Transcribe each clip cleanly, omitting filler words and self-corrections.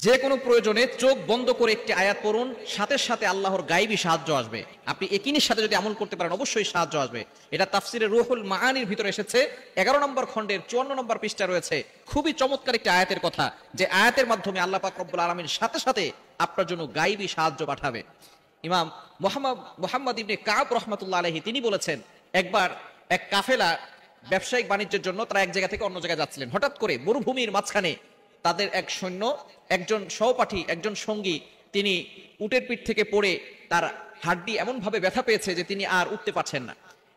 যে কোনো প্রয়োজনে চোখ বন্ধ করে একটি আয়াত পড়ুন, সাথে সাথে আল্লাহর গায়েবী সাহায্য আসবে। আপনি একিনের সাথে যদি আমল করতে পারেন অবশ্যই সাহায্য আসবে। এটা তাফসিরে রুহুল মাআনির ভিতরে এসেছে, 11 নম্বর খণ্ডের 54 নম্বর পৃষ্ঠা রয়েছে। খুবই চমৎকার একটি আয়াতের কথা, যে আয়াতের মাধ্যমে আল্লাহ পাক রব্বুল আলামিন সাথে সাথে আপনার জন্য গায়েবী সাহায্য পাঠাবে। ইমাম মুহাম্মদ ইবনে কাব রাহমাতুল্লাহ আলাইহি তিনি বলেছেন, একবার এক কাফেলা ব্যবসায়িক বাণিজ্যের জন্য তারা এক জায়গা থেকে অন্য জায়গায় যাচ্ছিলেন। হঠাৎ করে মরুভূমির মাঝখানে তাদের এক সৈন্য, একজন সহপাঠী, একজন সঙ্গী, তিনি উটের পিঠ থেকে পড়ে তার হাড্ডি এমন ভাবে ব্যথা পেয়েছে যে তিনি আর উঠতে পারছেন না।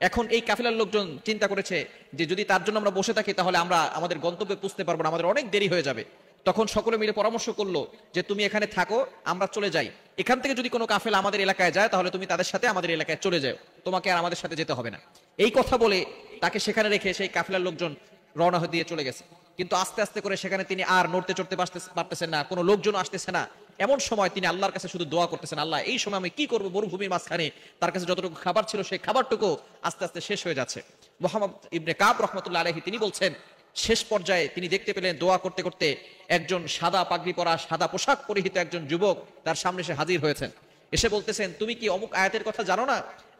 এখন এই কাফেলার লোকজন চিন্তা করেছে যে যদি তার জন্য আমরা বসে থাকি তাহলে আমরা আমাদের গন্তব্যে পৌঁছতে পারবো না, আমাদের অনেক দেরি হয়ে যাবে। তখন সকলে মিলে পরামর্শ করলো যে তুমি এখানে থাকো, আমরা চলে যাই। এখান থেকে যদি কোনো কাফেলা আমাদের এলাকায় যায় তাহলে তুমি তাদের সাথে আমাদের এলাকায় চলে যাও, তোমাকে আর আমাদের সাথে যেতে হবে না। এই কথা বলে তাকে সেখানে রেখে সেই কাফেলার লোকজন রওনা দিয়ে চলে গেছে। কিন্তু আস্তে আস্তে করে সেখানে তিনি আর নড়তে চড়তে পারতেছেন না, কোনো লোকজন আসতেছে না। এমন সময় তিনি আল্লাহর কাছে শুধু দোয়া করতেছেন, আল্লাহ এই সময় আমি কি করবো, মরুভূমির মাঝখানে তার কাছে যতটুকু খাবার ছিল সেই খাবারটুকু আস্তে আস্তে শেষ হয়ে যাচ্ছে। মুহাম্মদ ইবনে কাব রাহমাতুল্লাহ আলাইহি তিনি বলছেন, শেষ পর্যায়ে তিনি দেখতে পেলেন দোয়া করতে করতে একজন সাদা পাগড়ি পরা, সাদা পোশাক পরিহিত একজন যুবক তার সামনে এসে হাজির হয়েছেন। এসে বলতেছেন, তুমি কি অমুক আয়াতের কথা জানো না,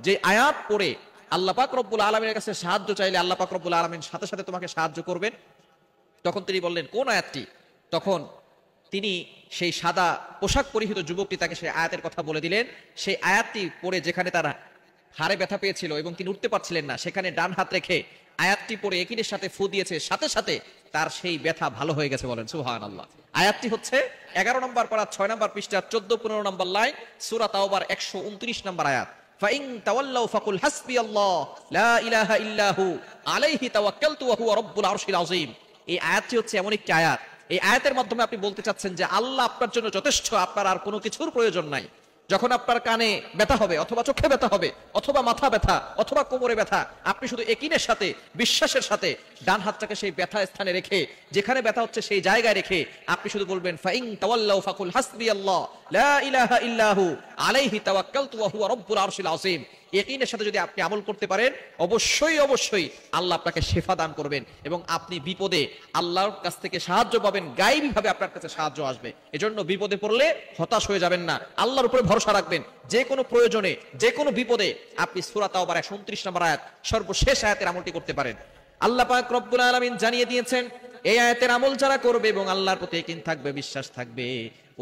যে আয়াত পড়ে আল্লাহ পাক রব্বুল আলামিনের কাছে সাহায্য চাইলে আল্লাহ পাক রব্বুল আলামিন সাথে সাথে তোমাকে সাহায্য করবেন? তখন তিনি বললেন, কোন আয়াতটি? তখন তিনি সেই সাদা পোশাক পরিহিত যুবকটি তাকে সেই আয়াতের কথা বলে দিলেন। সেই আয়াতটি পড়ে যেখানে তার হাড়ে ব্যথা পেয়েছিল এবং তিনি উঠতে পারছিলেন না, সেখানে ডান হাত রেখে আয়াতটি পড়ে একিনের সাথে ফু দিয়েছে, সাথে সাথে তার সেই ব্যথা ভালো হয়ে গেছে। বলেন সুবহানাল্লাহ। আয়াতটি হচ্ছে 11 নম্বর পারা 6 নম্বর পৃষ্ঠা 14-15 নম্বর লাইন, সূরা তাওবার 129 নম্বর আয়াত। ফাইন তাওয়াল্লাউ ফাকুল হাসবিয়াল্লাহ লা ইলাহা ইল্লাহু আলাইহি তাওয়াক্কালতু ওয়া হুয়া রাব্বুল আরশিল আযীম। এই আয়াতটি হচ্ছে এমন একটি আয়াত, এই আয়াতের মাধ্যমে আপনি বলতে চাচ্ছেন যে আল্লাহ আপনার জন্য যথেষ্ট, আপনার আর কোনো কিছুর প্রয়োজন নাই। যখন আপনার কানে ব্যথা হবে, অথবা চোখে ব্যথা হবে, অথবা মাথা ব্যথা, অথবা কোমরে ব্যথা, আপনি শুধু একিনের সাথে, বিশ্বাসের সাথে ডান হাতটাকে সেই ব্যথা স্থানে রেখে, যেখানে ব্যথা হচ্ছে সেই জায়গায় রেখে আপনি শুধু বলবেন, ফাইন তাওয়াল্লাউ ফাকুল হাসবিয়াল্লাহ লা ইলাহা ইল্লাহু আলাইহি তাওয়াক্কালতু ওয়া হুয়া রাব্বুল আরশিল আযীম। ইয়াকিনের সাথে যদি আপনি আমল করতে পারেন অবশ্যই অবশ্যই আল্লাহ আপনাকে শিফা দান করবেন এবং আপনি বিপদে আল্লাহর কাছ থেকে সাহায্য পাবেন, গায়েবী ভাবে আপনার কাছে সাহায্য আসবে। এজন্য বিপদে পড়লে হতাশ হয়ে যাবেন না, আল্লাহর উপরে ভরসা রাখবেন। যে কোনো প্রয়োজনে, যে কোনো বিপদে আপনি সূরা তাওবার 129 নম্বর আয়াত সর্বশেষ আয়াতের আমলটি করতে পারেন। আল্লাহ পাক রব্বুল আলামিন জানিয়ে দিয়েছেন, এই আয়াতের আমল যারা করবে এবং আল্লাহর প্রতি ইয়াকিন থাকবে, বিশ্বাস থাকবে,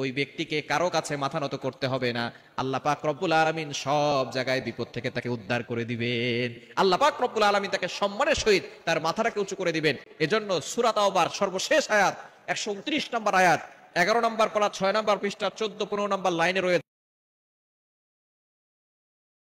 ওই ব্যক্তিকে কারো কাছে মাথা নত করতে হবে না। আল্লাহ পাক রব্বুল আলামিন সব জায়গায় বিপদ থেকে তাকে উদ্ধার করে দিবেন। আল্লাহ পাক রব্বুল আলামিন তাকে সম্মানের সহিত তার মাথাটাকে উঁচু করে দিবেন। এজন্য সূরা তাওবার সর্বশেষ আয়াত 129 নম্বর আয়াত, 11 নম্বর পারা 6 নম্বর পৃষ্ঠা 14-15 নম্বর লাইনে রয়েছে।